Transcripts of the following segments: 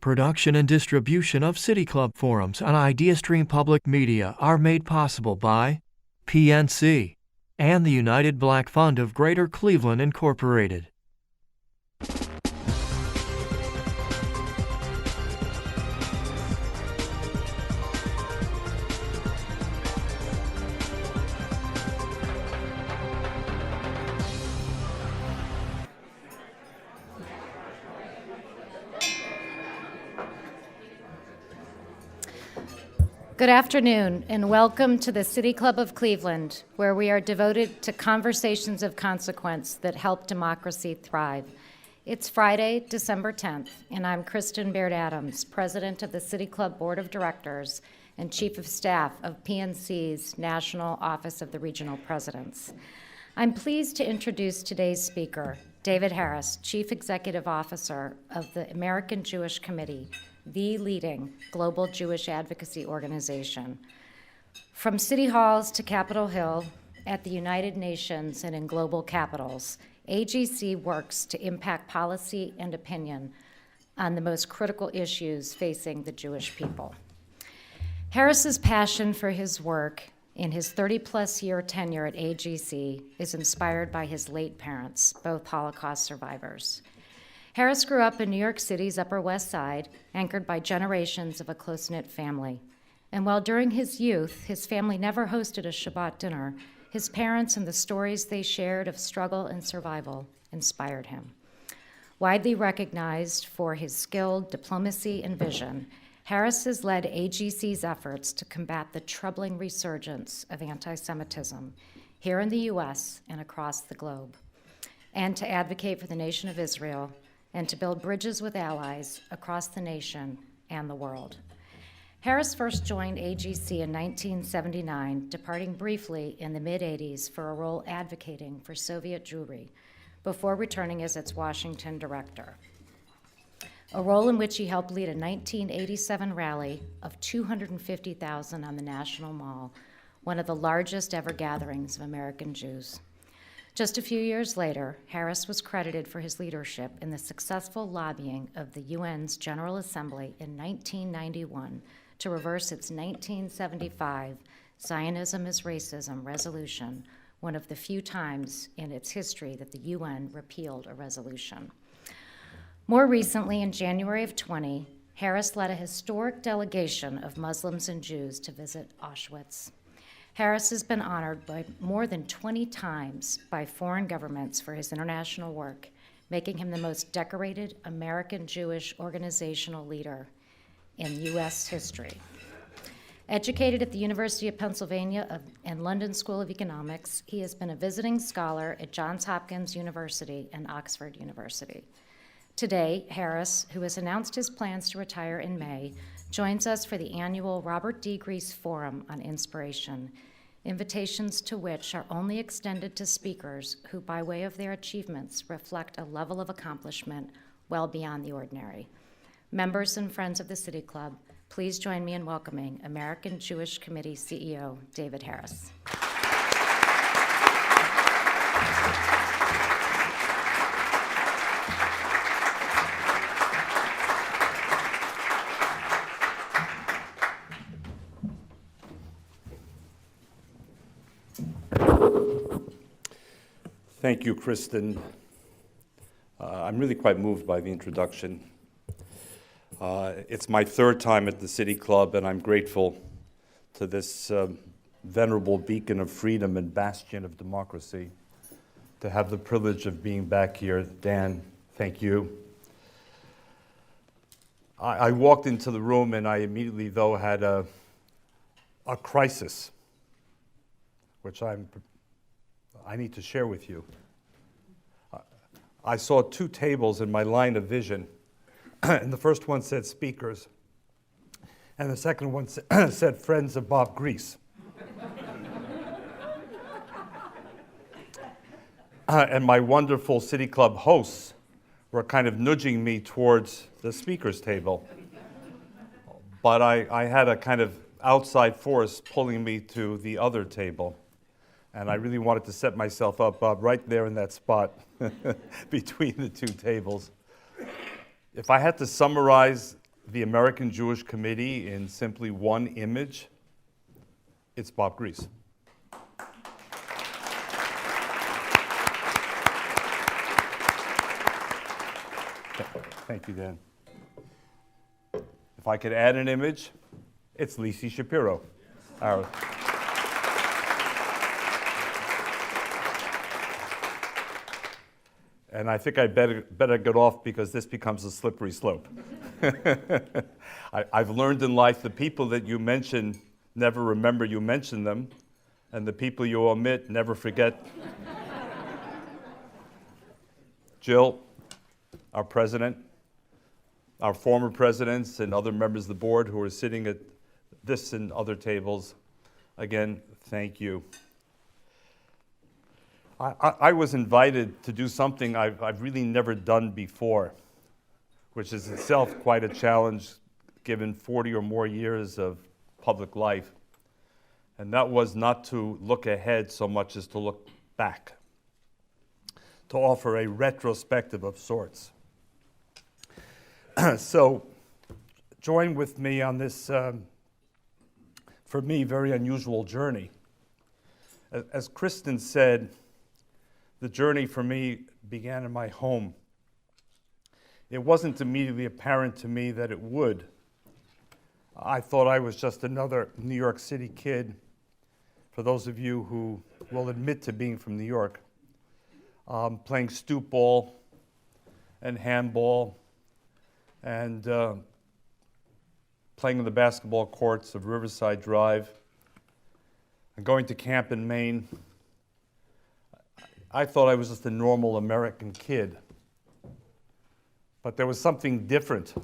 Production and distribution of City Club forums on IdeaStream Public Media are made possible by PNC and the United Black Fund of Greater Cleveland, Incorporated. Good afternoon, and welcome to the City Club of Cleveland, where we are devoted to conversations of consequence that help democracy thrive. It's Friday, December 10th, and I'm Kristen Baird-Adams, President of the City Club Board of Directors and Chief of Staff of PNC's National Office of the Regional Presidents. I'm pleased to introduce today's speaker, David Harris, Chief Executive Officer of the American Jewish Committee, the leading global Jewish advocacy organization. From city halls to Capitol Hill, at the United Nations and in global capitals, AGC works to impact policy and opinion on the most critical issues facing the Jewish people. Harris's passion for his work in his 30-plus year tenure at AGC is inspired by his late parents, both Holocaust survivors. Harris grew up in New York City's Upper West Side, anchored by generations of a close-knit family. And while during his youth, his family never hosted a Shabbat dinner, his parents and the stories they shared of struggle and survival inspired him. Widely recognized for his skilled diplomacy and vision, Harris has led AGC's efforts to combat the troubling resurgence of anti-Semitism here in the U.S. and across the globe, and to advocate for the nation of Israel and to build bridges with allies across the nation and the world. Harris first joined AGC in 1979, departing briefly in the mid-'80s for a role advocating for Soviet Jewry before returning as its Washington director, a role in which he helped lead a 1987 rally of 250,000 on the National Mall, one of the largest ever gatherings of American Jews. Just a few years later, Harris was credited for his leadership in the successful lobbying of the UN's General Assembly in 1991 to reverse its 1975 Zionism is Racism resolution, one of the few times in its history that the UN repealed a resolution. More recently, in January of 20, Harris led a historic delegation of Muslims and Jews to visit Auschwitz. Harris has been honored by more than 20 times by foreign governments for his international work, making him the most decorated American Jewish organizational leader in U.S. history. Educated at the University of Pennsylvania and London School of Economics, he has been a visiting scholar at Johns Hopkins University and Oxford University. Today, Harris, who has announced his plans to retire in May, joins us for the annual Robert D. Grease Forum on Inspiration, invitations to which are only extended to speakers who, by way of their achievements, reflect a level of accomplishment well beyond the ordinary. Members and friends of the City Club, please join me in welcoming American Jewish Committee CEO David Harris. Thank you, Kristen. I'm really quite moved by the introduction. It's my third time at the City Club, and I'm grateful to this venerable beacon of freedom and bastion of democracy to have the privilege of being back here. Dan, thank you. I walked into the room, and I immediately, though, had a crisis, which I need to share with you. I saw two tables in my line of vision, and the first one said speakers, and the second one said friends of Bob Grease. And my wonderful City Club hosts were kind of nudging me towards the speakers table. But I had a kind of outside force pulling me to the other table. And I really wanted to set myself up, Bob, right there in that spot between the two tables. If I had to summarize the American Jewish Committee in simply one image, it's Bob Grease. Thank you, Dan. If I could add an image, it's Lisi Shapiro. Our and I think I better get off because this becomes a slippery slope. I've learned in life the people that you mention never remember you mentioned them, and the people you omit never forget. Jill, our president, our former presidents, and other members of the board who are sitting at this and other tables, again, thank you. I was invited to do something I've really never done before, which is itself quite a challenge given 40 or more years of public life. And that was not to look ahead so much as to look back, to offer a retrospective of sorts. So join with me on this, for me, very unusual journey. As Kristen said, the journey for me began in my home. It wasn't immediately apparent to me that it would. I thought I was just another New York City kid, for those of you who will admit to being from New York, playing stoop ball and handball and playing in the basketball courts of Riverside Drive and going to camp in Maine. I thought I was just a normal American kid. But there was something different.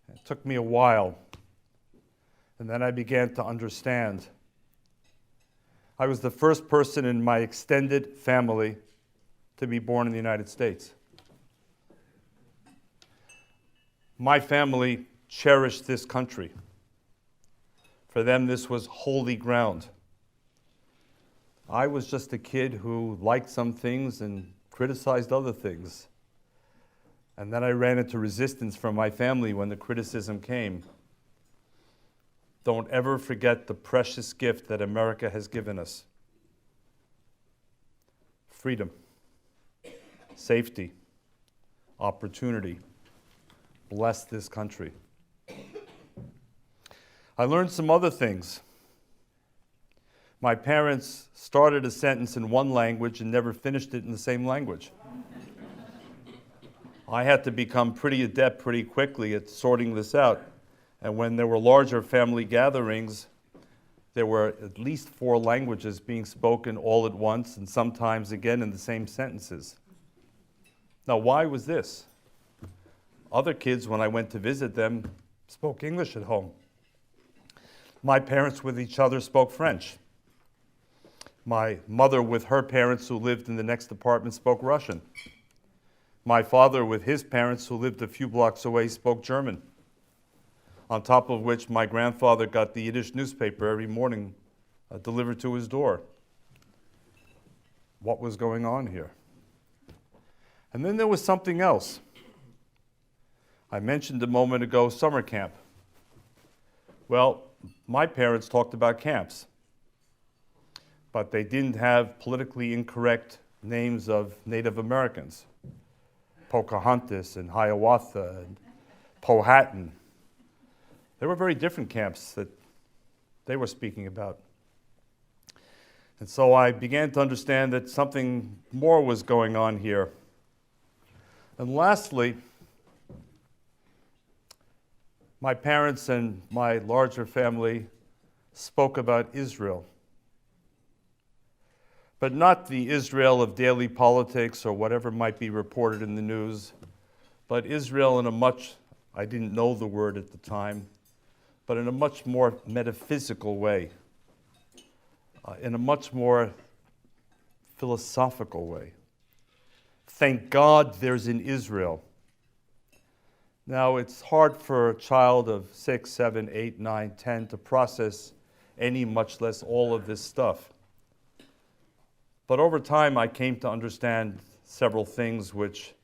It took me a while. And then I began to understand. I was the first person in my extended family to be born in the United States. My family cherished this country. For them, this was holy ground. I was just a kid who liked some things and criticized other things. And then I ran into resistance from my family when the criticism came. Don't ever forget the precious gift that America has given us. Freedom, safety, opportunity. Bless this country. I learned some other things. My parents started a sentence in one language and never finished it in the same language. I had to become pretty adept pretty quickly at sorting this out. And when there were larger family gatherings, there were at least 4 languages being spoken all at once and sometimes again in the same sentences. Now, why was this? Other kids, when I went to visit them, spoke English at home. My parents with each other spoke French. My mother with her parents who lived in the next apartment spoke Russian. My father with his parents who lived a few blocks away spoke German. On top of which my grandfather got the Yiddish newspaper every morning delivered to his door. What was going on here? And then there was something else. I mentioned a moment ago summer camp. Well, my parents talked about camps, but they didn't have politically incorrect names of Native Americans. Pocahontas and Hiawatha and Powhatan. They were very different camps that they were speaking about. And so I began to understand that something more was going on here. And lastly, my parents and my larger family spoke about Israel. But not the Israel of daily politics or whatever might be reported in the news, but Israel in a much, I didn't know the word at the time, but in a much more metaphysical way, in a much more philosophical way. Thank God there's an Israel. Now, it's hard for a child of 6, 7, 8, 9, 10 to process any, much less all of this stuff. But over time, I came to understand several things which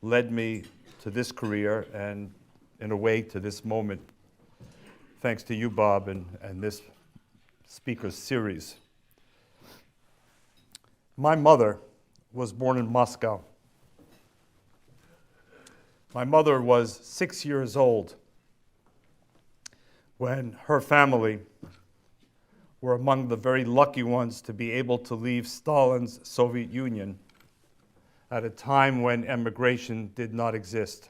led me to this career and in a way, to this moment, thanks to you, Bob, and this speaker's series. My mother was born in Moscow. My mother was 6 years old when her family were among the very lucky ones to be able to leave Stalin's Soviet Union at a time when emigration did not exist.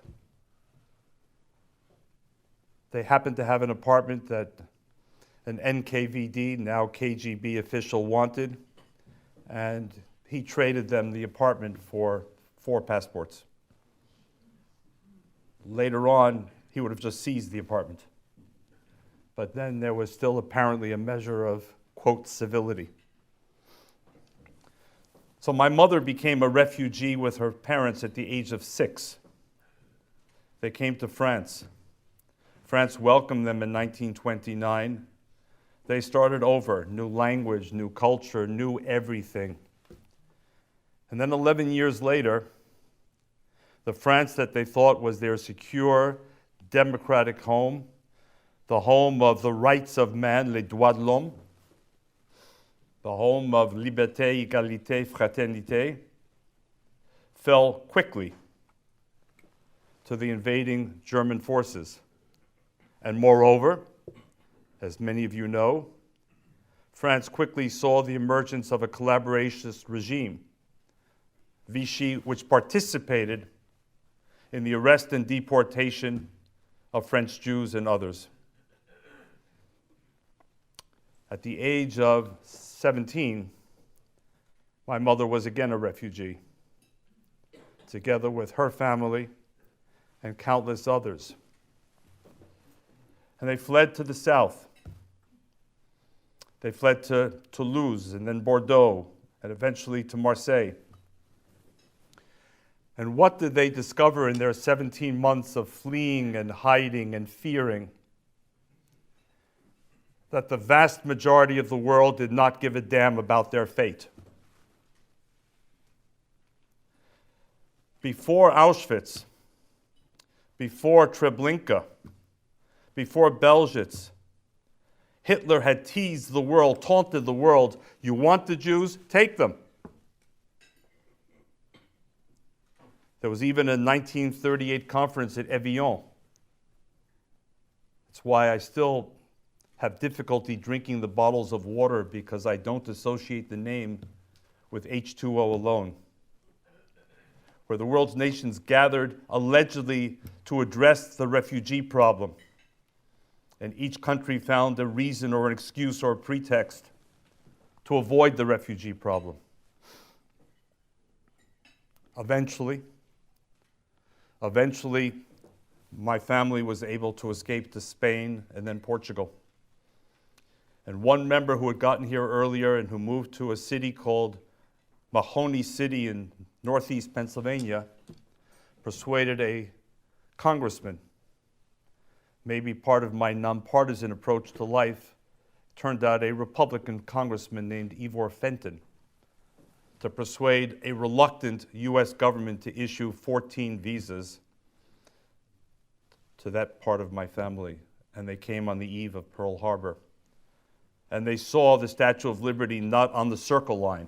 They happened to have an apartment that an NKVD, now KGB official wanted, and he traded them the apartment for 4 passports. Later on, he would have just seized the apartment. But then there was still apparently a measure of, quote, civility. So my mother became a refugee with her parents at the age of 6. They came to France. France welcomed them in 1929. They started over, new language, new culture, new everything. And then 11 years later, the France that they thought was their secure, democratic home, the home of the rights of man, les droits de l'homme, the home of liberté, égalité, fraternité, fell quickly to the invading German forces. And moreover, as many of you know, France quickly saw the emergence of a collaborationist regime, Vichy, which participated in the arrest and deportation of French Jews and others. At the age of 17, my mother was again a refugee, together with her family and countless others. And they fled to the south. They fled to Toulouse and then Bordeaux and eventually to Marseille. And what did they discover in their 17 months of fleeing and hiding and fearing? That the vast majority of the world did not give a damn about their fate. Before Auschwitz, before Treblinka, before Belzec, Hitler had teased the world, taunted the world, you want the Jews? Take them. There was even a 1938 conference at Evian. That's why I still have difficulty drinking the bottles of water, because I don't associate the name with H2O alone. Where the world's nations gathered allegedly to address the refugee problem. And each country found a reason or an excuse or a pretext to avoid the refugee problem. Eventually, my family was able to escape to Spain and then Portugal. And one member who had gotten here earlier and who moved to a city called Mahoney City in northeast Pennsylvania persuaded a congressman, maybe part of my nonpartisan approach to life, turned out a Republican congressman named Ivor Fenton, to persuade a reluctant U.S. government to issue 14 visas to that part of my family. And they came on the eve of Pearl Harbor. And they saw the Statue of Liberty not on the circle line.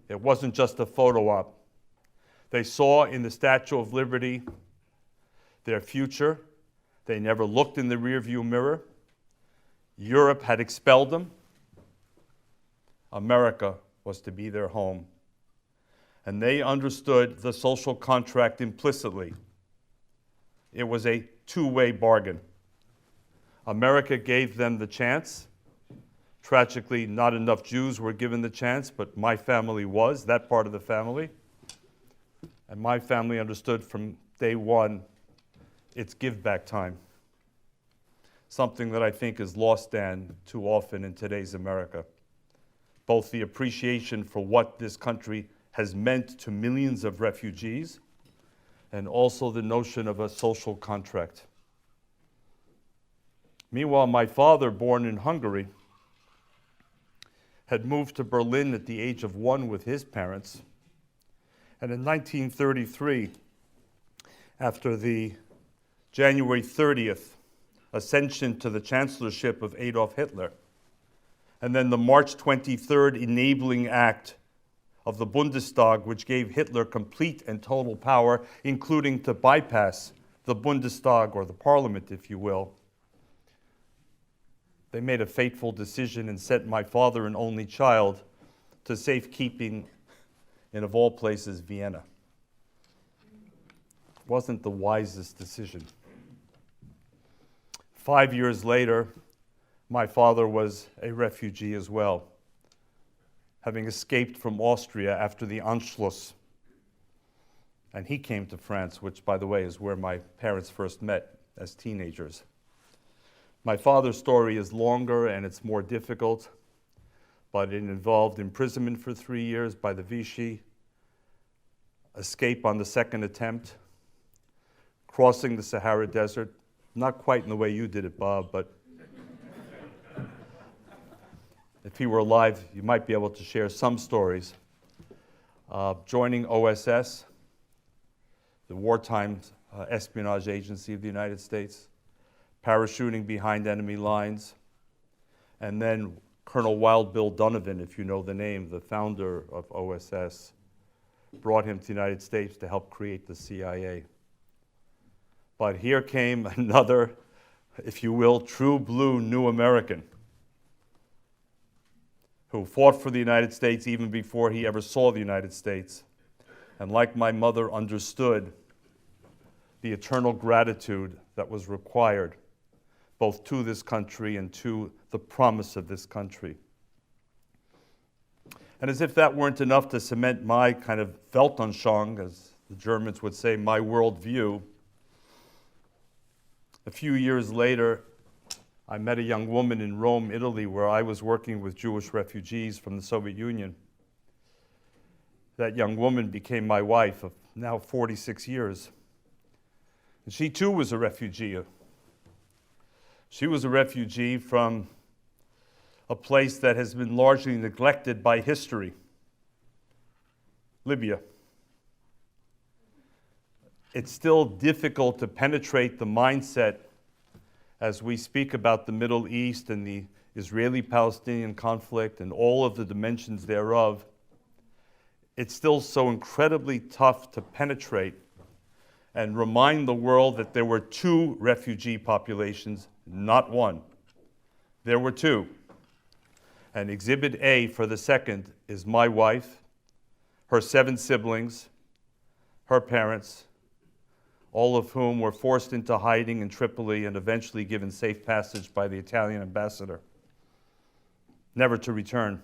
It wasn't just a photo op. They saw in the Statue of Liberty their future. They never looked in the rearview mirror. Europe had expelled them. America was to be their home. And they understood the social contract implicitly. It was a two-way bargain. America gave them the chance. Tragically, not enough Jews were given the chance, but my family was, that part of the family. And my family understood from day one, it's give-back time. Something that I think is lost, Dan, too often in today's America. Both the appreciation for what this country has meant to millions of refugees, and also the notion of a social contract. Meanwhile, my father, born in Hungary, had moved to Berlin at the age of 1 with his parents. And in 1933, after the January 30th, ascension to the chancellorship of Adolf Hitler, and then the March 23rd enabling act of the Bundestag, which gave Hitler complete and total power, including to bypass the Bundestag, or the parliament, if you will. They made a fateful decision and sent my father, an only child, to safekeeping in, of all places, Vienna. It wasn't the wisest decision. 5 years later, my father was a refugee as well, having escaped from Austria after the Anschluss. And he came to France, which, by the way, is where my parents first met as teenagers. My father's story is longer and it's more difficult, but it involved imprisonment for 3 years by the Vichy, escape on the second attempt, crossing the Sahara Desert, not quite in the way you did it, Bob, but if he were alive, you might be able to share some stories. Joining OSS, the wartime espionage agency of the United States, parachuting behind enemy lines, and then Colonel Wild Bill Donovan, if you know the name, the founder of OSS, brought him to the United States to help create the CIA. But here came another, if you will, true blue new American who fought for the United States even before he ever saw the United States, and like my mother, understood the eternal gratitude that was required both to this country and to the promise of this country. And as if that weren't enough to cement my kind of Weltanschauung, as the Germans would say, my worldview, a few years later, I met a young woman in Rome, Italy, where I was working with Jewish refugees from the Soviet Union. That young woman became my wife of now 46 years. And she too was a refugee. She was a refugee from a place that has been largely neglected by history, Libya. It's still difficult to penetrate the mindset as we speak about the Middle East and the Israeli-Palestinian conflict and all of the dimensions thereof. It's still so incredibly tough to penetrate and remind the world that there were two refugee populations, not one. There were two. And Exhibit A for the second is my wife, her 7 siblings, her parents, all of whom were forced into hiding in Tripoli and eventually given safe passage by the Italian ambassador, never to return.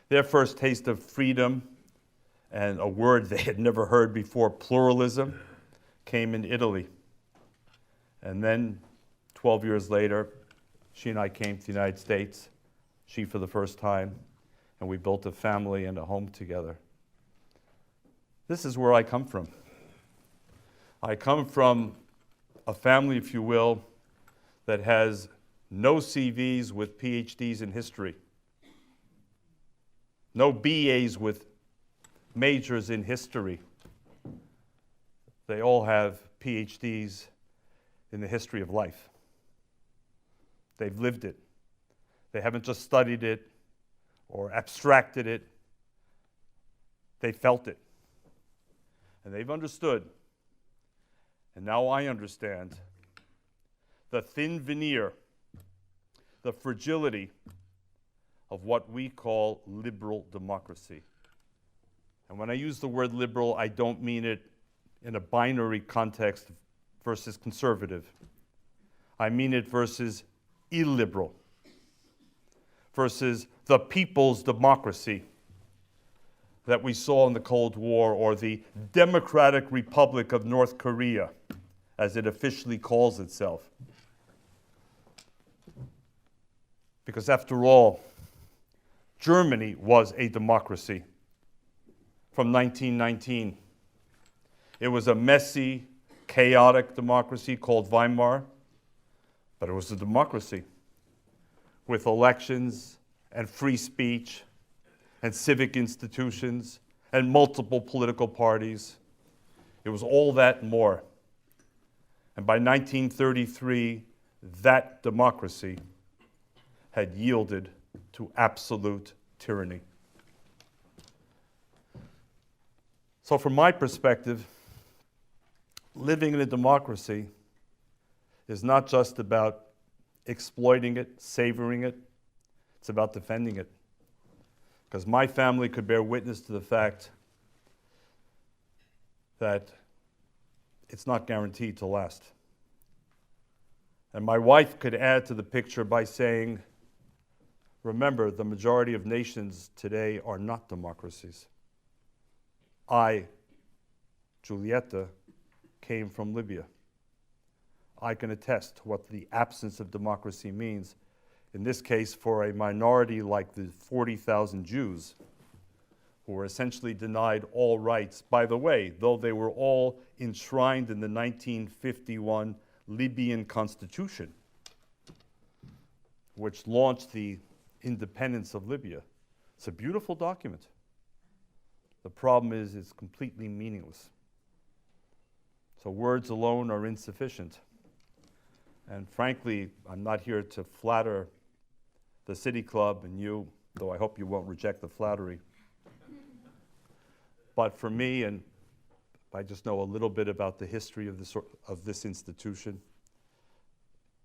Their first taste of freedom, and a word they had never heard before, pluralism, came in Italy. And then 12 years later, she and I came to the United States, she for the first time, and we built a family and a home together. This is where I come from. I come from a family, if you will, that has no CVs with PhDs in history, no BAs with majors in history. They all have PhDs in the history of life. They've lived it. They haven't just studied it or abstracted it. They felt it. And they've understood. And now I understand the thin veneer, the fragility of what we call liberal democracy. And when I use the word liberal, I don't mean it in a binary context versus conservative. I mean it versus illiberal, versus the people's democracy that we saw in the Cold War, or the Democratic Republic of North Korea, as it officially calls itself. Because after all, Germany was a democracy from 1919. It was a messy, chaotic democracy called Weimar, but it was a democracy with elections and free speech and civic institutions and multiple political parties. It was all that and more. And by 1933, that democracy had yielded to absolute tyranny. So from my perspective, living in a democracy is not just about exploiting it, savoring it, it's about defending it. Because my family could bear witness to the fact that it's not guaranteed to last. And my wife could add to the picture by saying, remember, the majority of nations today are not democracies. I, Giulietta, came from Libya. I can attest to what the absence of democracy means, in this case for a minority like the 40,000 Jews who were essentially denied all rights. By the way, though they were all enshrined in the 1951 Libyan constitution, which launched the independence of Libya. It's a beautiful document. The problem is it's completely meaningless. So words alone are insufficient. And frankly, I'm not here to flatter the City Club and you, though I hope you won't reject the flattery. But for me, and I just know a little bit about the history of this institution,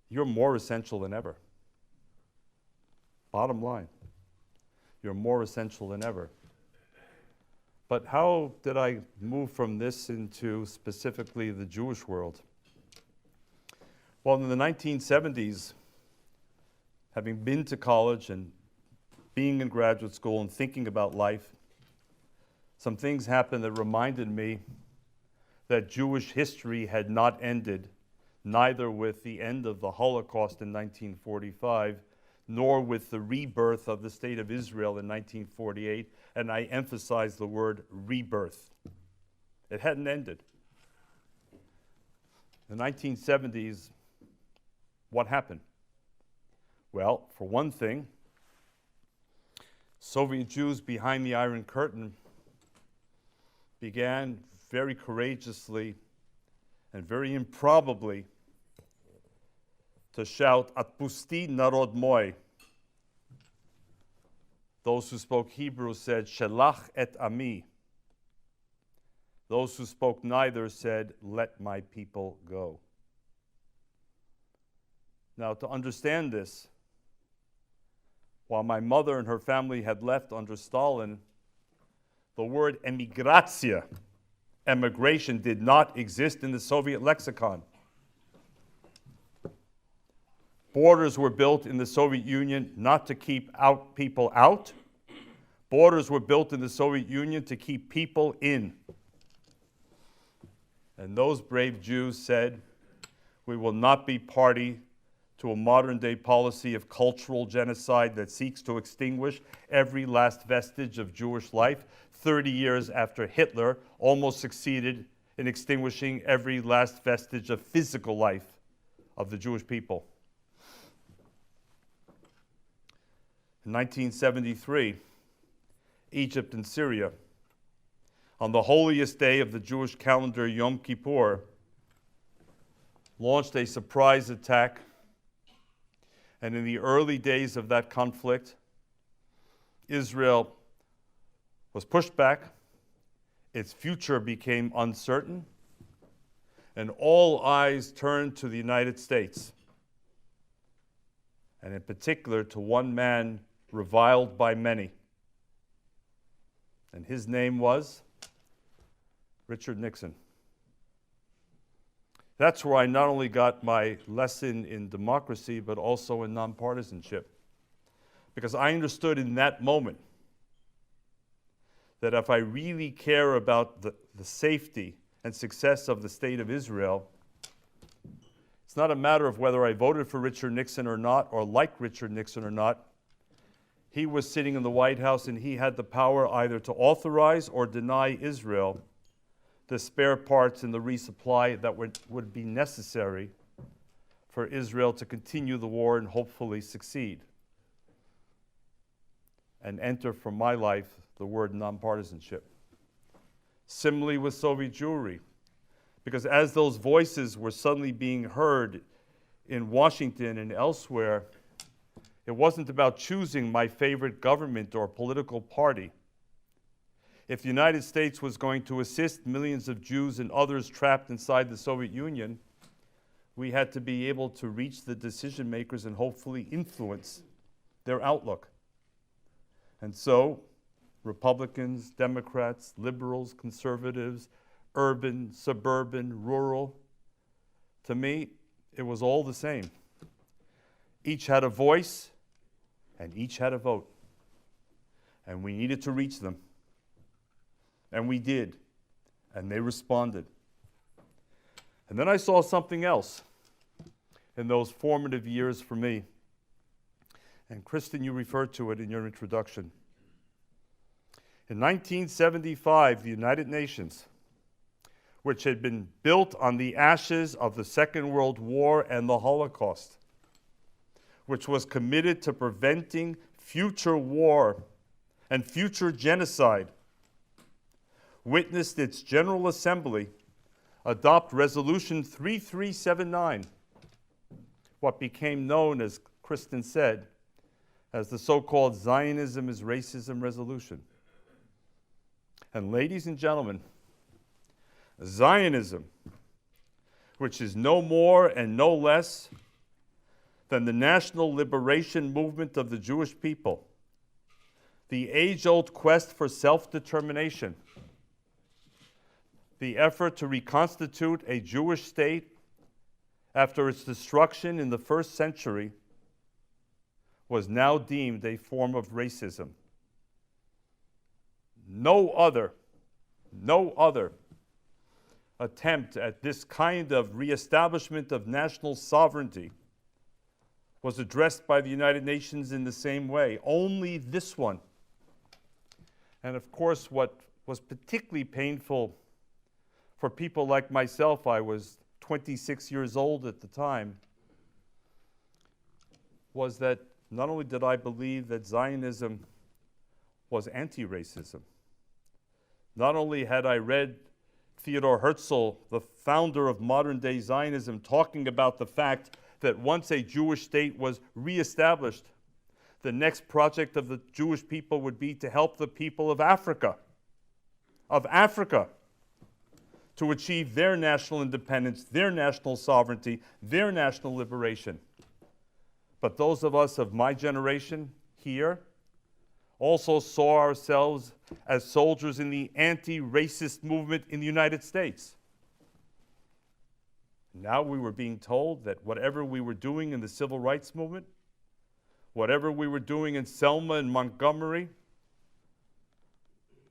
you're more essential than ever. Bottom line, you're more essential than ever. But how did I move from this into specifically the Jewish world? Well, in the 1970s, having been to college and being in graduate school and thinking about life, some things happened that reminded me that Jewish history had not ended, neither with the end of the Holocaust in 1945, nor with the rebirth of the State of Israel in 1948, and I emphasize the word rebirth. It hadn't ended. In the 1970s, what happened? Well, for one thing, Soviet Jews behind the Iron Curtain began very courageously and very improbably to shout, Atpusti narod moi. Those who spoke Hebrew said, Shelach et ami. Those who spoke neither said, let my people go. Now, to understand this, while my mother and her family had left under Stalin, the word emigratia, emigration, did not exist in the Soviet lexicon. Borders were built in the Soviet Union not to keep out people out. Borders were built in the Soviet Union to keep people in. And those brave Jews said, we will not be party to a modern-day policy of cultural genocide that seeks to extinguish every last vestige of Jewish life, 30 years after Hitler almost succeeded in extinguishing every last vestige of physical life of the Jewish people. In 1973, Egypt and Syria, on the holiest day of the Jewish calendar, Yom Kippur, launched a surprise attack. And in the early days of that conflict, Israel was pushed back, its future became uncertain, and all eyes turned to the United States, and in particular to one man reviled by many. And his name was Richard Nixon. That's where I not only got my lesson in democracy, but also in nonpartisanship. Because I understood in that moment that if I really care about the safety and success of the State of Israel, it's not a matter of whether I voted for Richard Nixon or not, or like Richard Nixon or not. He was sitting in the White House and he had the power either to authorize or deny Israel the spare parts and the resupply that would be necessary for Israel to continue the war and hopefully succeed. And enter from my life the word nonpartisanship. Similarly with Soviet Jewry, Because as those voices were suddenly being heard in Washington and elsewhere, it wasn't about choosing my favorite government or political party. If the United States was going to assist millions of Jews and others trapped inside the Soviet Union, we had to be able to reach the decision makers and hopefully influence their outlook. And so, Republicans, Democrats, liberals, conservatives, urban, suburban, rural, to me, it was all the same. Each had a voice, and each had a vote. And we needed to reach them. And we did. And they responded. And then I saw something else in those formative years for me. And Kristen, you referred to it in your introduction. In 1975, the United Nations, which had been built on the ashes of the Second World War and the Holocaust, which was committed to preventing future war and future genocide, witnessed its General Assembly adopt Resolution 3379, what became known, as Kristen said, as the so-called Zionism is Racism Resolution. And ladies and gentlemen, Zionism, which is no more and no less than the national liberation movement of the Jewish people, the age-old quest for self-determination, the effort to reconstitute a Jewish state after its destruction in the first century, was now deemed a form of racism. No other attempt at this kind of reestablishment of national sovereignty was addressed by the United Nations in the same way. Only this one. And of course, what was particularly painful for people like myself, I was 26 years old at the time, was that not only did I believe that Zionism was anti-racism, not only had I read Theodor Herzl, the founder of modern-day Zionism, talking about the fact that once a Jewish state was reestablished, the next project of the Jewish people would be to help the people of Africa, to achieve their national independence, their national sovereignty, their national liberation. But those of us of my generation here also saw ourselves as soldiers in the anti-racist movement in the United States. Now we were being told that whatever we were doing in the civil rights movement, whatever we were doing in Selma and Montgomery,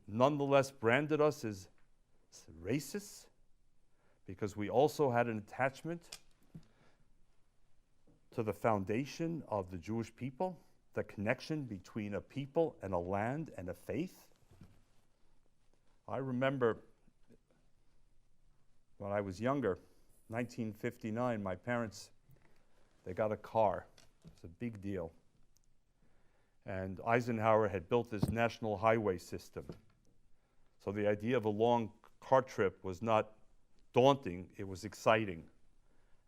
nonetheless branded us as racists because we also had an attachment to the foundation of the Jewish people, the connection between a people and a land and a faith. I remember when I was younger, 1959, my parents, they got a car. It's a big deal. And Eisenhower had built this national highway system. So the idea of a long car trip was not daunting, it was exciting.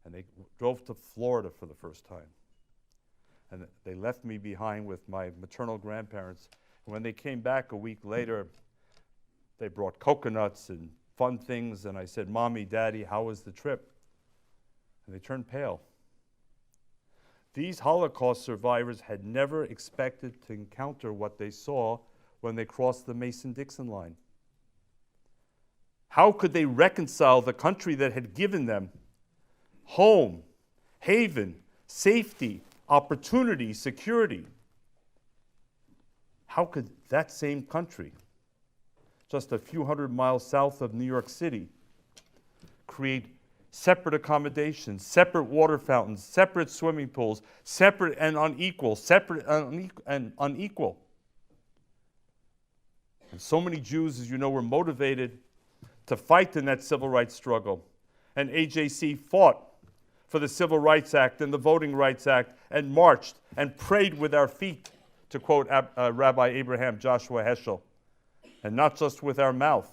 And they drove to Florida for the first time. And they left me behind with my maternal grandparents. And when they came back a week later, they brought coconuts and fun things. And I said, "Mommy, Daddy, how was the trip?" And they turned pale. These Holocaust survivors had never expected to encounter what they saw when they crossed the Mason-Dixon line. How could they reconcile the country that had given them home, haven, safety, opportunity, security? How could that same country, just a few hundred miles south of New York City, create separate accommodations, separate water fountains, separate swimming pools, separate and unequal, and unequal? And so many Jews, as you know, were motivated to fight in that civil rights struggle. And AJC fought for the Civil Rights Act and the Voting Rights Act and marched and prayed with our feet, to quote Rabbi Abraham Joshua Heschel, and not just with our mouth.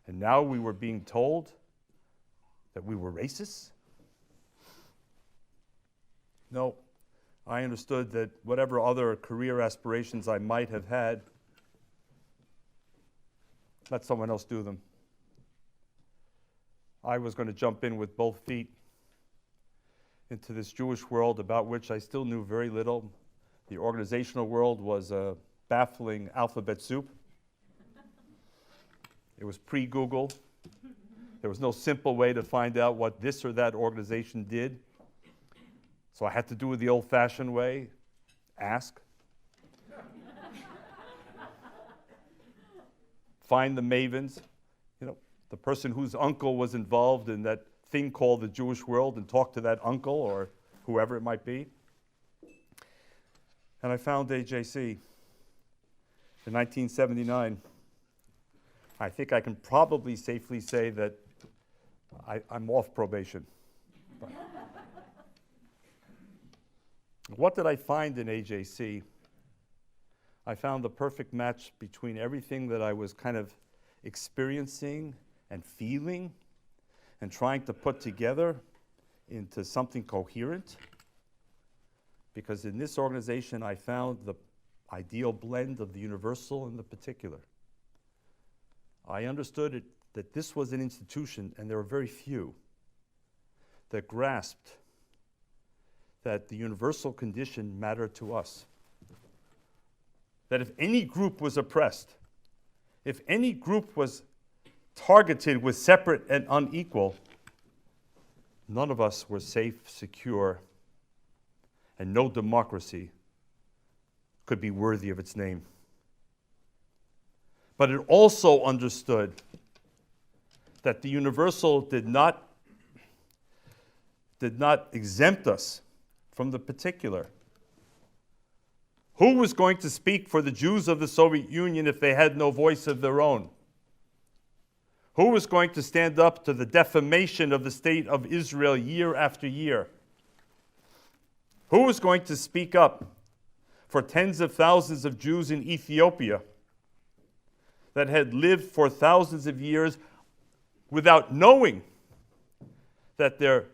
And now we were being told that we were racists? No, I understood that whatever other career aspirations I might have had, let someone else do them. I was going to jump in with both feet into this Jewish world about which I still knew very little. The organizational world was a baffling alphabet soup. It was pre-Google. There was no simple way to find out what this or that organization did. So I had to do it the old-fashioned way, ask. Find the mavens, the person whose uncle was involved in that thing called the Jewish world, and talk to that uncle or whoever it might be. And I found AJC in 1979. I think I can probably safely say that I'm off probation. What did I find in AJC? I found the perfect match between everything that I was kind of experiencing and feeling and trying to put together into something coherent. Because in this organization, I found the ideal blend of the universal and the particular. I understood that this was an institution, and there were very few that grasped that the universal condition mattered to us. That if any group was oppressed, if any group was targeted with separate and unequal, none of us were safe, secure, and no democracy could be worthy of its name. But it also understood that the universal did not exempt us from the particular. Who was going to speak for the Jews of the Soviet Union if they had no voice of their own? Who was going to stand up to the defamation of the state of Israel year after year? Who was going to speak up for tens of thousands of Jews in Ethiopia that had lived for thousands of years without knowing that the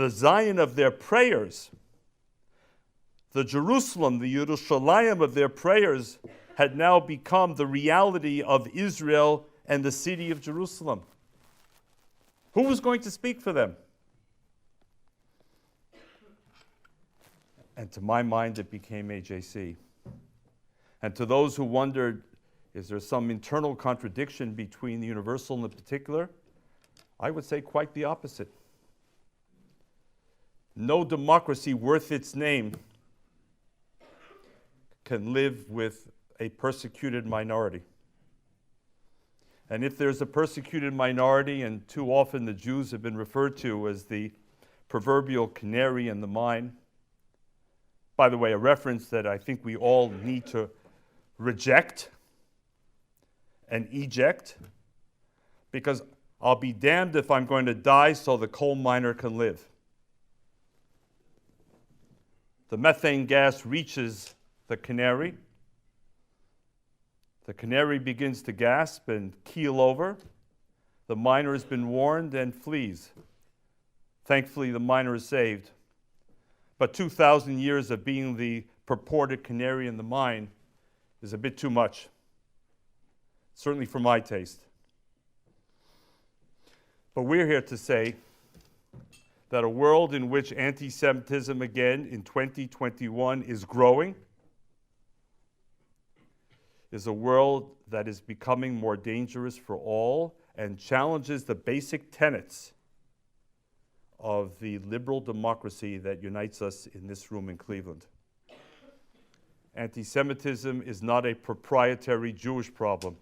Zion of their prayers, the Jerusalem, the Yerushalayim of their prayers, had now become the reality of Israel and the city of Jerusalem? Who was going to speak for them? And to my mind, it became AJC. And to those who wondered, is there some internal contradiction between the universal and the particular? I would say quite the opposite. No democracy worth its name can live with a persecuted minority. And if there's a persecuted minority, and too often the Jews have been referred to as the proverbial canary in the mine, by the way, a reference that I think we all need to reject and eject, because I'll be damned if I'm going to die so the coal miner can live. The methane gas reaches the canary. The canary begins to gasp and keel over. The miner has been warned and flees. Thankfully, the miner is saved. But 2,000 years of being the purported canary in the mine is a bit too much, certainly for my taste. But we're here to say that a world in which anti-Semitism again in 2021 is growing is a world that is becoming more dangerous for all and challenges the basic tenets of the liberal democracy that unites us in this room in Cleveland. Anti-Semitism is not a proprietary Jewish problem.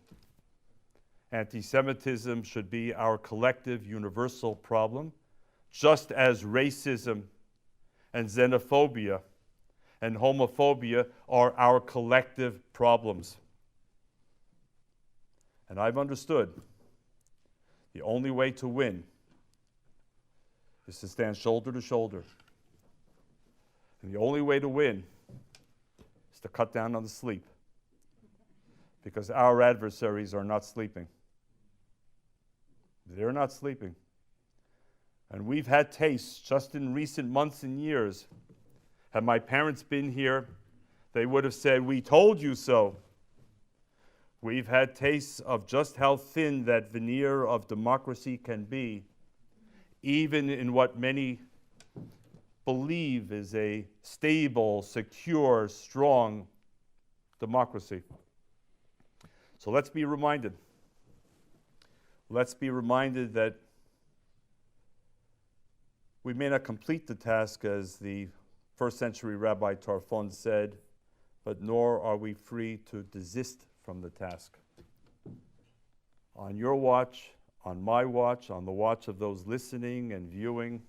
Anti-Semitism should be our collective universal problem, just as racism and xenophobia and homophobia are our collective problems. And I've understood the only way to win is to stand shoulder to shoulder. And the only way to win is to cut down on the sleep, because our adversaries are not sleeping. They're not sleeping. And we've had tastes just in recent months and years. Had my parents been here, they would have said, "We told you so." We've had tastes of just how thin that veneer of democracy can be, even in what many believe is a stable, secure, strong democracy. So let's be reminded. Let's be reminded that we may not complete the task, as the first century Rabbi Tarfon said, but nor are we free to desist from the task. On your watch, on my watch, on the watch of those listening and viewing,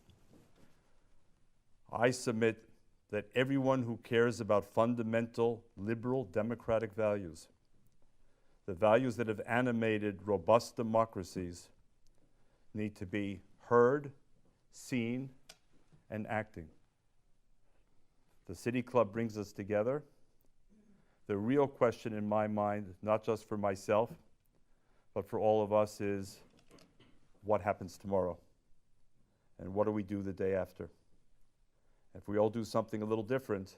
I submit that everyone who cares about fundamental, liberal, democratic values, the values that have animated robust democracies, need to be heard, seen, and acting. The City Club brings us together. The real question in my mind, not just for myself, but for all of us, is what happens tomorrow? And what do we do the day after? If we all do something a little different,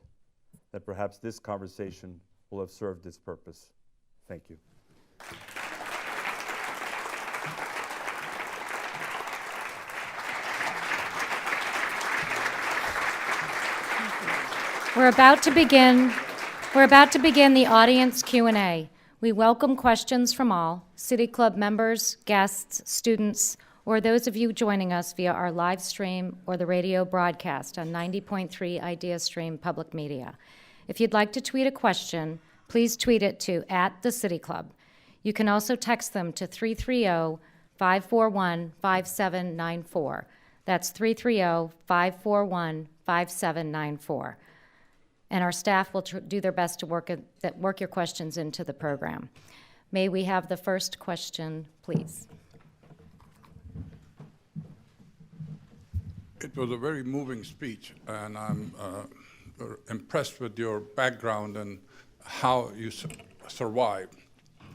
then perhaps this conversation will have served its purpose. Thank you. We're about to begin the audience Q&A. We welcome questions from all, City Club members, guests, students, or those of you joining us via our live stream or the radio broadcast on 90.3 Idea Stream Public Media. If you'd like to tweet a question, please tweet it to @TheCityClub. You can also text them to 330-541-5794. That's 330-541-5794. And our staff will do their best to work your questions into the program. May we have the first question, please? It was a very moving speech, and I'm impressed with your background and how you survived.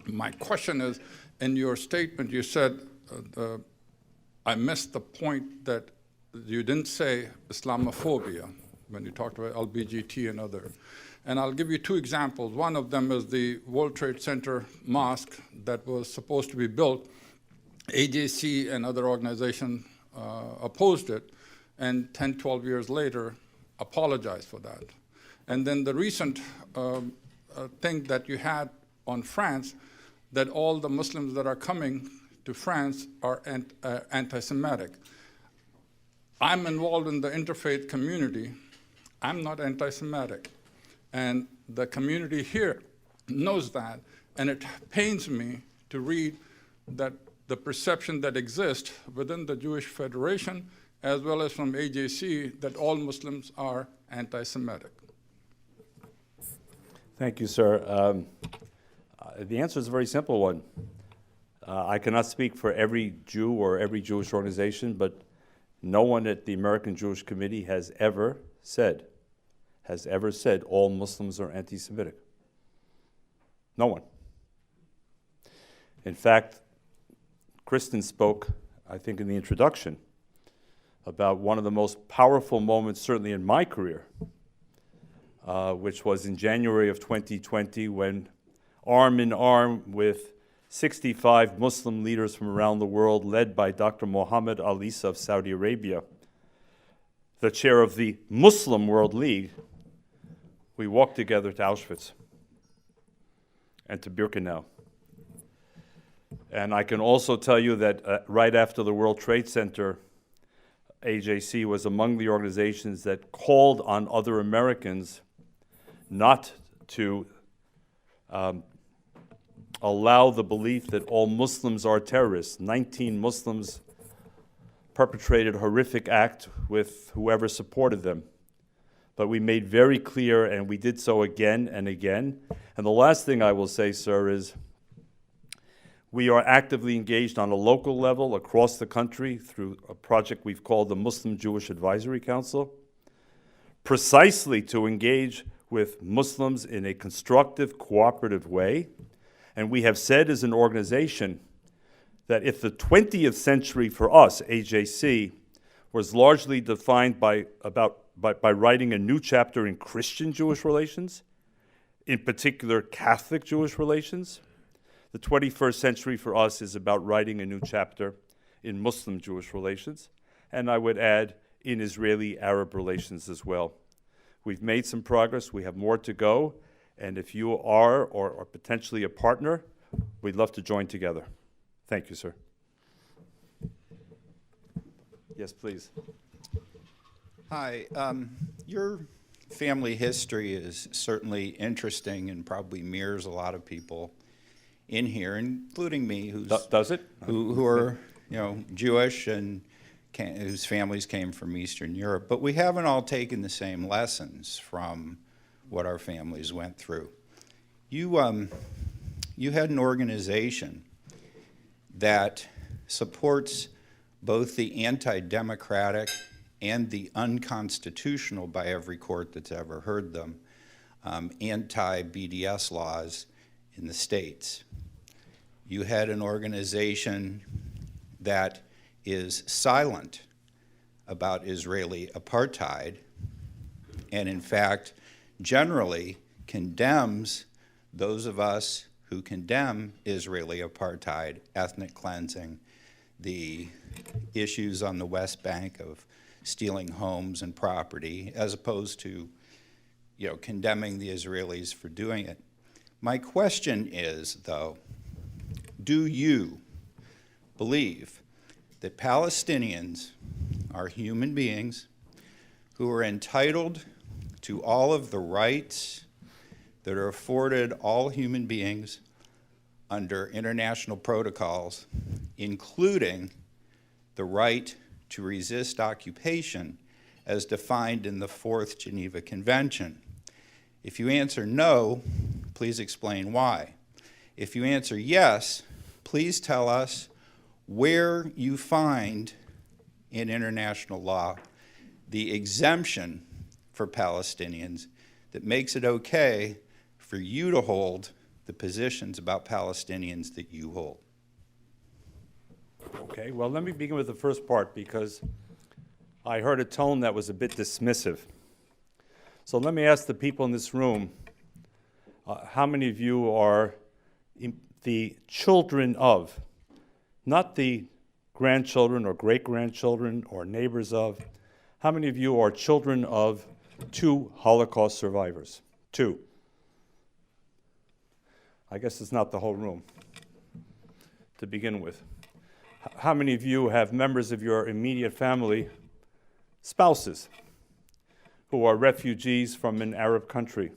My question is, in your statement you said, I missed the point that you didn't say Islamophobia when you talked about LBGT and other. And I'll give you two examples. One of them is the World Trade Center mosque that was supposed to be built. AJC and other organizations opposed it, and 10, 12 years later, apologized for that. And then the recent thing that you had on France, that all the Muslims that are coming to France are anti-Semitic. I'm involved in the interfaith community. I'm not anti-Semitic. And the community here knows that, and it pains me to read that the perception that exists within the Jewish Federation, as well as from AJC, that all Muslims are anti-Semitic. Thank you, sir. The answer is a very simple one. I cannot speak for every Jew or every Jewish organization, but no one at the American Jewish Committee has ever said all Muslims are anti-Semitic. No one. In fact, Kristen spoke, I think, in the introduction about one of the most powerful moments, certainly in my career, which was in January of 2020, when arm in arm with 65 Muslim leaders from around the world, led by Dr. Mohammed Al Isa of Saudi Arabia, the chair of the Muslim World League, we walked together to Auschwitz and to Birkenau. And I can also tell you that right after the World Trade Center, AJC was among the organizations that called on other Americans not to allow the belief that all Muslims are terrorists. 19 Muslims perpetrated a horrific act with whoever supported them. But we made very clear, and we did so again and again. And the last thing I will say, sir, is we are actively engaged on a local level across the country through a project we've called the Muslim Jewish Advisory Council, precisely to engage with Muslims in a constructive, cooperative way. And we have said as an organization that if the 20th century for us, AJC, was largely defined by writing a new chapter in Christian Jewish relations, in particular Catholic Jewish relations. The 21st century for us is about writing a new chapter in Muslim Jewish relations, and I would add in Israeli-Arab relations as well. We've made some progress, we have more to go, and if you are or potentially a partner, we'd love to join together. Thank you, sir. Yes, please. Hi. Your family history is certainly interesting and probably mirrors a lot of people in here, including me, Does it? who are Jewish and whose families came from Eastern Europe. But we haven't all taken the same lessons from what our families went through. You had an organization that supports both the anti-democratic and the unconstitutional, by every court that's ever heard them, anti-BDS laws in the States. You had an organization that is silent about Israeli apartheid, and in fact, generally condemns those of us who condemn Israeli apartheid, ethnic cleansing, the issues on the West Bank of stealing homes and property, as opposed to, condemning the Israelis for doing it. My question is, though, do you believe that Palestinians are human beings who are entitled to all of the rights that are afforded all human beings under international protocols, including the right to resist occupation as defined in the Fourth Geneva Convention? If you answer no, please explain why. If you answer yes, please tell us where you find in international law the exemption for Palestinians that makes it okay for you to hold the positions about Palestinians that you hold. Okay, well, let me begin with the first part because I heard a tone that was a bit dismissive. So let me ask the people in this room, how many of you are the children of, not the grandchildren or great-grandchildren or neighbors of, how many of you are children of two Holocaust survivors? Two. I guess it's not the whole room to begin with. How many of you have members of your immediate family, spouses, who are refugees from an Arab country?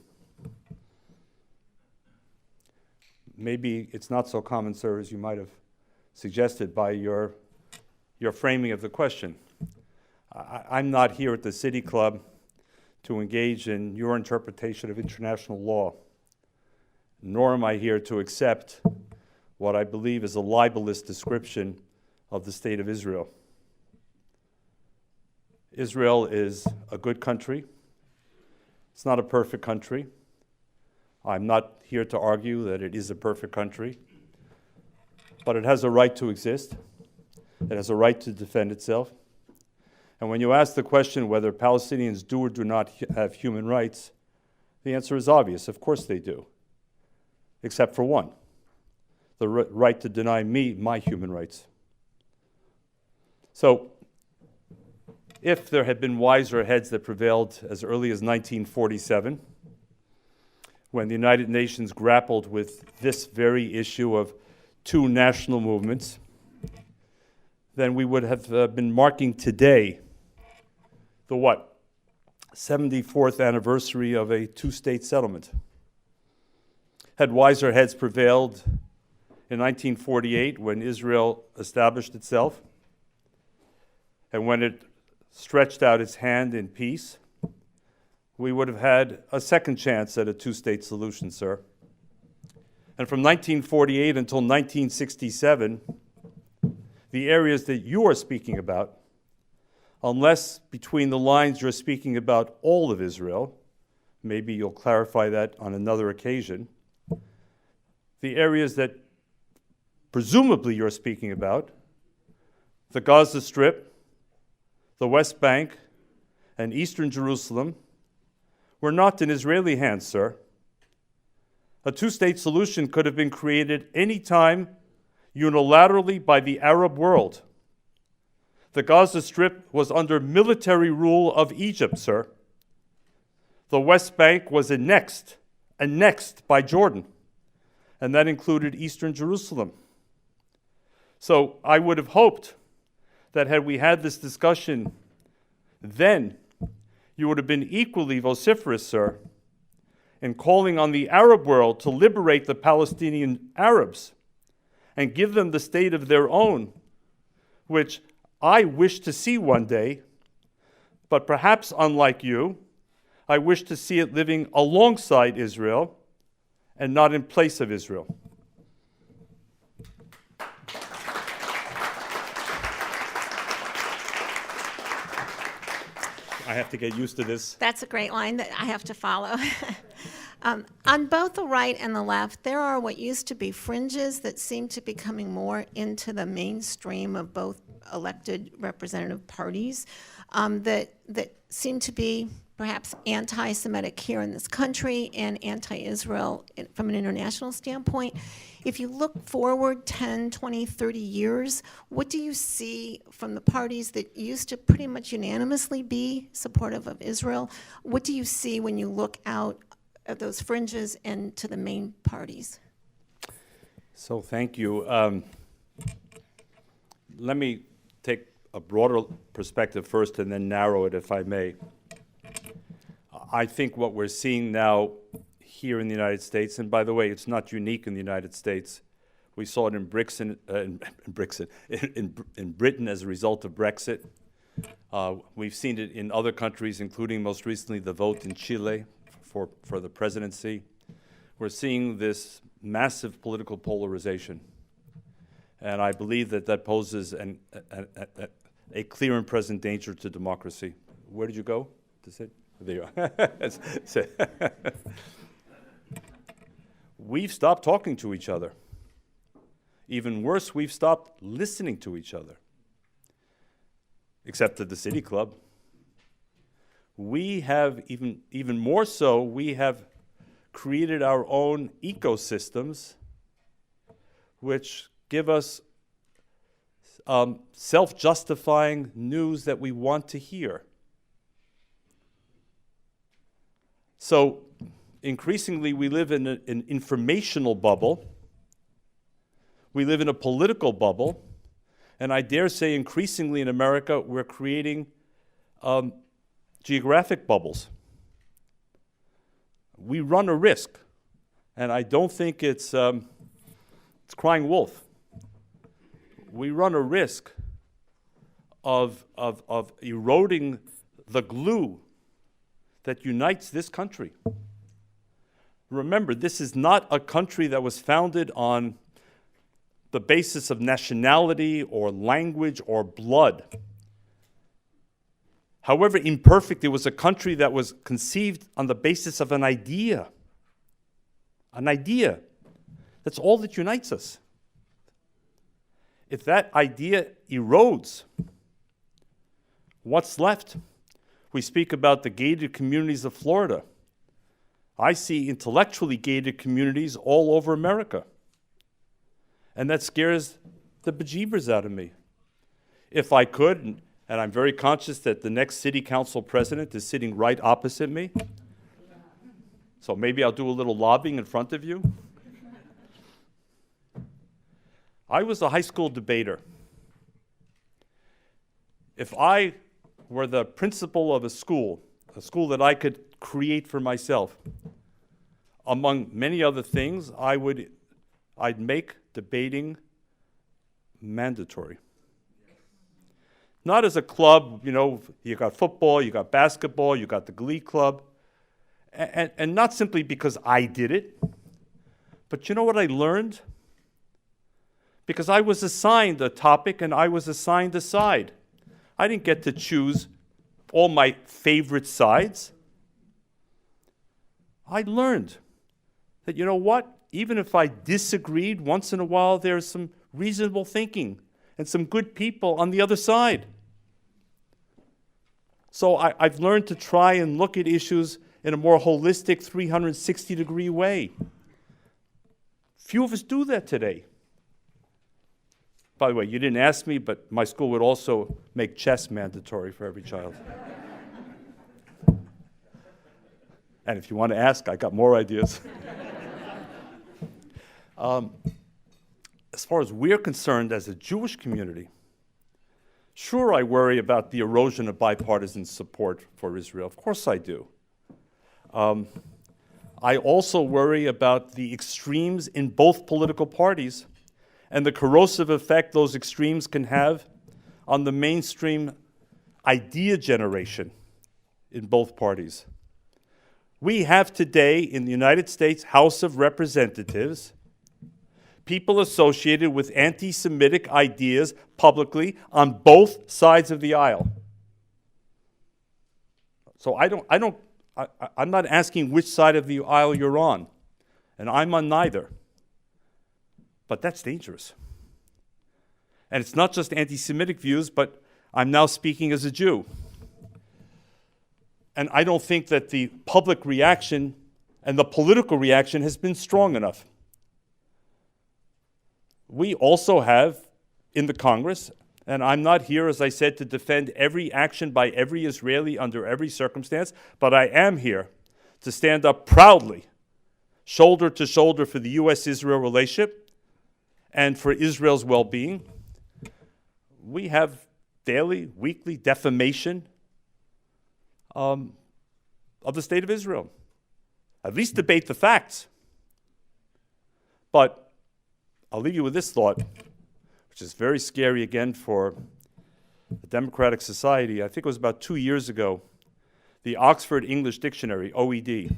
Maybe it's not so common, sir, as you might have suggested by your framing of the question. I'm not here at the City Club to engage in your interpretation of international law, nor am I here to accept what I believe is a libelous description of the state of Israel. Israel is a good country. It's not a perfect country. I'm not here to argue that it is a perfect country, but it has a right to exist. It has a right to defend itself. And when you ask the question whether Palestinians do or do not have human rights, the answer is obvious. Of course they do, except for one, the right to deny me my human rights. So, if there had been wiser heads that prevailed as early as 1947, when the United Nations grappled with this very issue of two national movements, then we would have been marking today the 74th anniversary of a two-state settlement. Had wiser heads prevailed in 1948 when Israel established itself, and when it stretched out its hand in peace, we would have had a second chance at a two-state solution, sir. And from 1948 until 1967, the areas that you are speaking about, unless between the lines you're speaking about all of Israel, maybe you'll clarify that on another occasion, the areas that presumably you're speaking about, the Gaza Strip, the West Bank, and Eastern Jerusalem were not in Israeli hands, sir. A two-state solution could have been created any time unilaterally by the Arab world. The Gaza Strip was under military rule of Egypt, sir. The West Bank was annexed by Jordan, and that included Eastern Jerusalem. So I would have hoped that had we had this discussion then, you would have been equally vociferous, sir, in calling on the Arab world to liberate the Palestinian Arabs and give them the state of their own, which I wish to see one day, but perhaps unlike you, I wish to see it living alongside Israel and not in place of Israel. I have to get used to this. That's a great line that I have to follow. On both the right and the left, there are what used to be fringes that seem to be coming more into the mainstream of both elected representative parties that seem to be perhaps anti-Semitic here in this country and anti-Israel from an international standpoint. If you look forward 10, 20, 30 years, what do you see from the parties that used to pretty much unanimously be supportive of Israel? What do you see when you look out of those fringes and to the main parties? So thank you. Let me take a broader perspective first and then narrow it, if I may. I think what we're seeing now here in the United States, and by the way, it's not unique in the United States. We saw it in Britain as a result of Brexit. We've seen it in other countries, including most recently the vote in Chile for the presidency. We're seeing this massive political polarization. And I believe that poses a clear and present danger to democracy. Where did you go to sit? There you are. We've stopped talking to each other. Even worse, we've stopped listening to each other. Except at the City Club. We have, even more so, we have created our own ecosystems which give us self-justifying news that we want to hear. So increasingly, we live in an informational bubble. We live in a political bubble. And I dare say increasingly in America, we're creating geographic bubbles. We run a risk. And I don't think it's crying wolf. We run a risk of eroding the glue that unites this country. Remember, this is not a country that was founded on the basis of nationality or language or blood. However imperfect, it was a country that was conceived on the basis of an idea. An idea. That's all that unites us. If that idea erodes, what's left? We speak about the gated communities of Florida. I see intellectually gated communities all over America. And that scares the bejeebers out of me. If I could, and I'm very conscious that the next city council president is sitting right opposite me, so maybe I'll do a little lobbying in front of you. I was a high school debater. If I were the principal of a school that I could create for myself, among many other things, I'd make debating mandatory. Not as a club, you got football, you got basketball, you got the glee club, and not simply because I did it, but you know what I learned? Because I was assigned a topic and I was assigned a side. I didn't get to choose all my favorite sides. I learned that, you know what? Even if I disagreed, once in a while there's some reasonable thinking and some good people on the other side. So I've learned to try and look at issues in a more holistic 360-degree way. Few of us do that today. By the way, you didn't ask me, but my school would also make chess mandatory for every child. And if you want to ask, I got more ideas. As far as we're concerned as a Jewish community, sure, I worry about the erosion of bipartisan support for Israel. Of course I do. I also worry about the extremes in both political parties and the corrosive effect those extremes can have on the mainstream idea generation in both parties. We have today in the United States House of Representatives people associated with anti-Semitic ideas publicly on both sides of the aisle. So I'm not asking which side of the aisle you're on, and I'm on neither. But that's dangerous. And it's not just anti-Semitic views, but I'm now speaking as a Jew. And I don't think that the public reaction and the political reaction has been strong enough. We also have in the Congress, and I'm not here, as I said, to defend every action by every Israeli under every circumstance, but I am here to stand up proudly, shoulder to shoulder for the U.S.-Israel relationship and for Israel's well-being. We have daily, weekly defamation of the state of Israel. At least debate the facts. But I'll leave you with this thought, which is very scary again for a democratic society. I think it was about 2 years ago, the Oxford English Dictionary, OED,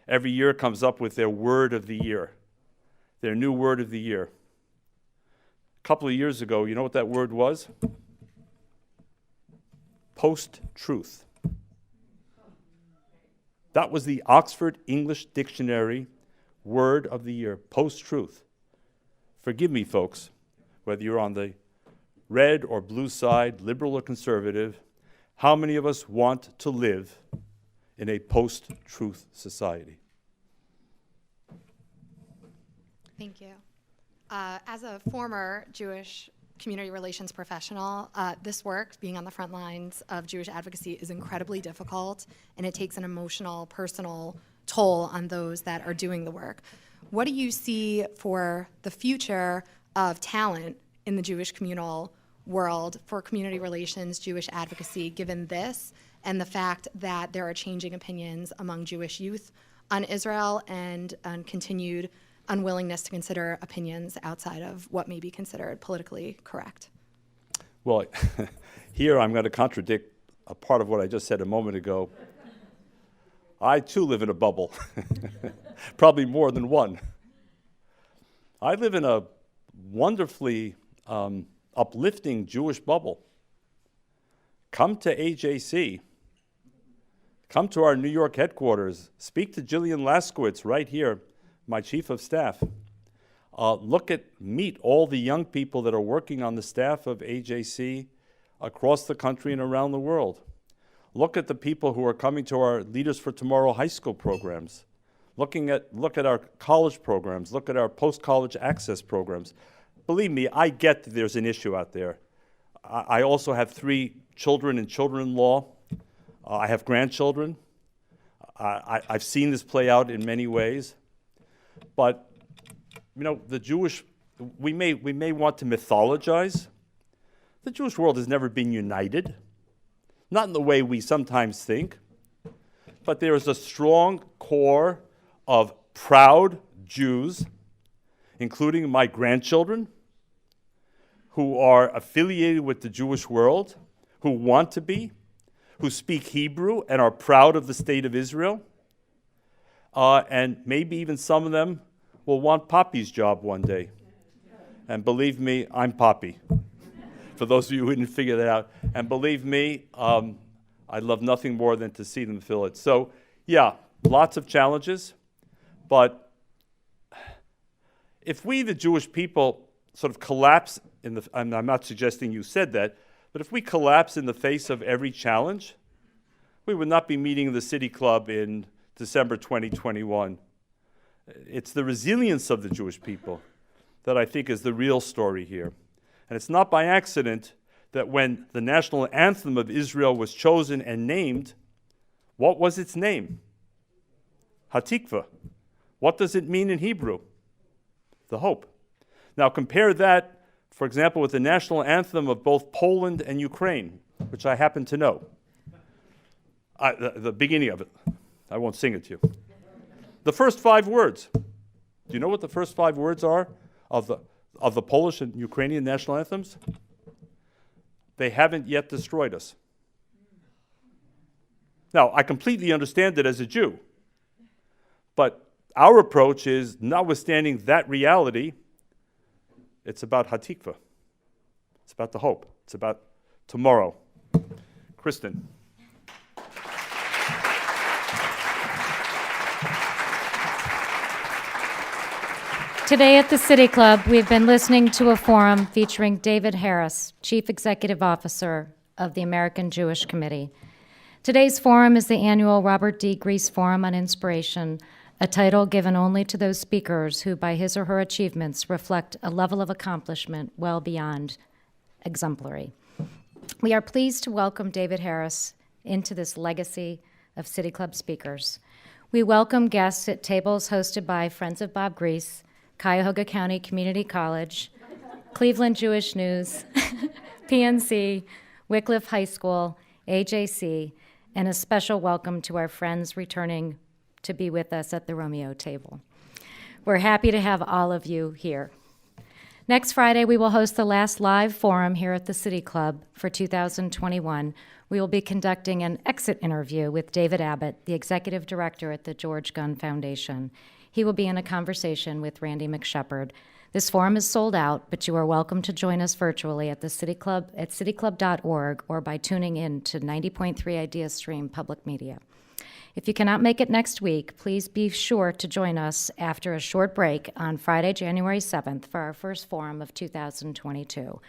every year comes up with their word of the year, their new word of the year. A couple of years ago, you know what that word was? Post-truth. That was the Oxford English Dictionary word of the year, post-truth. Forgive me, folks, whether you're on the red or blue side, liberal or conservative, how many of us want to live in a post-truth society? Thank you. As a former Jewish community relations professional, this work, being on the front lines of Jewish advocacy, is incredibly difficult, and it takes an emotional, personal toll on those that are doing the work. What do you see for the future of talent in the Jewish communal world for community relations, Jewish advocacy, given this and the fact that there are changing opinions among Jewish youth on Israel and continued unwillingness to consider opinions outside of what may be considered politically correct? Well, here I'm going to contradict a part of what I just said a moment ago. I too live in a bubble, probably more than one. I live in a wonderfully uplifting Jewish bubble. Come to AJC. Come to our New York headquarters. Speak to Jillian Laskowitz right here, my chief of staff. Meet all the young people that are working on the staff of AJC across the country and around the world. Look at the people who are coming to our Leaders for Tomorrow high school programs. Look at our college programs. Look at our post-college access programs. Believe me, I get that there's an issue out there. I also have 3 children and children-in-law. I have grandchildren. I've seen this play out in many ways. But, you know, we may want to mythologize. The Jewish world has never been united. Not in the way we sometimes think, but there is a strong core of proud Jews, including my grandchildren, who are affiliated with the Jewish world, who want to be, who speak Hebrew and are proud of the state of Israel, and maybe even some of them will want Poppy's job one day. And believe me, I'm Poppy. For those of you who didn't figure that out. And believe me, I'd love nothing more than to see them fill it. So, yeah, lots of challenges. But if we, the Jewish people, sort of collapse and I'm not suggesting you said that, but if we collapse in the face of every challenge, we would not be meeting the City Club in December 2021. It's the resilience of the Jewish people that I think is the real story here. And it's not by accident that when the national anthem of Israel was chosen and named, what was its name? Hatikva. What does it mean in Hebrew? The hope. Now compare that, for example, with the national anthem of both Poland and Ukraine, which I happen to know. The beginning of it. I won't sing it to you. The first 5 words. Do you know what the first 5 words are of the Polish and Ukrainian national anthems? They haven't yet destroyed us. Now, I completely understand it as a Jew, but our approach is, notwithstanding that reality, it's about Hatikva. It's about the hope. It's about tomorrow. Kristen. Today at the City Club, we've been listening to a forum featuring David Harris, Chief Executive Officer of the American Jewish Committee. Today's forum is the annual Robert D. Grease Forum on Inspiration, a title given only to those speakers who, by his or her achievements, reflect a level of accomplishment well beyond exemplary. We are pleased to welcome David Harris into this legacy of City Club speakers. We welcome guests at tables hosted by Friends of Bob Grease, Cuyahoga County Community College, Cleveland Jewish News, PNC, Wycliffe High School, AJC, and a special welcome to our friends returning to be with us at the Romeo table. We're happy to have all of you here. Next Friday, we will host the last live forum here at the City Club for 2021. We will be conducting an exit interview with David Abbott, the Executive Director at the George Gunn Foundation. He will be in a conversation with Randy McShepard. This forum is sold out, but you are welcome to join us virtually at the City Club at cityclub.org or by tuning in to 90.3 Idea Stream Public Media. If you cannot make it next week, please be sure to join us after a short break on Friday, January 7th for our first forum of 2022.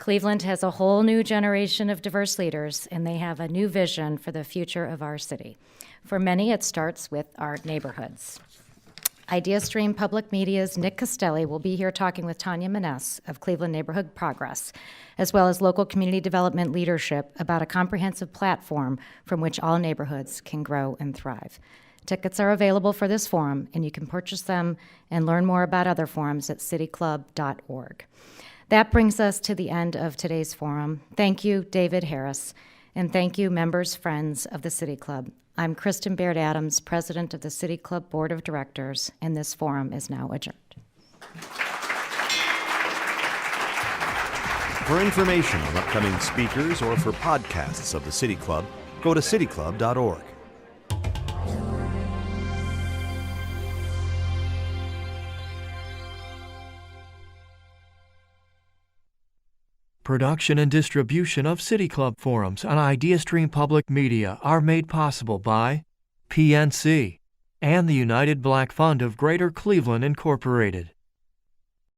Cleveland has a whole new generation of diverse leaders, and they have a new vision for the future of our city. For many, it starts with our neighborhoods. Idea Stream Public Media's Nick Castelli will be here talking with Tanya Maness of Cleveland Neighborhood Progress, as well as local community development leadership about a comprehensive platform from which all neighborhoods can grow and thrive. Tickets are available for this forum, and you can purchase them and learn more about other forums at cityclub.org. That brings us to the end of today's forum. Thank you, David Harris, and thank you, members, friends of the City Club. I'm Kristen Baird Adams, President of the City Club Board of Directors, and this forum is now adjourned. For information on upcoming speakers or for podcasts of the City Club, go to cityclub.org. Production and distribution of City Club forums on IdeaStream Public Media are made possible by PNC and the United Black Fund of Greater Cleveland, Incorporated.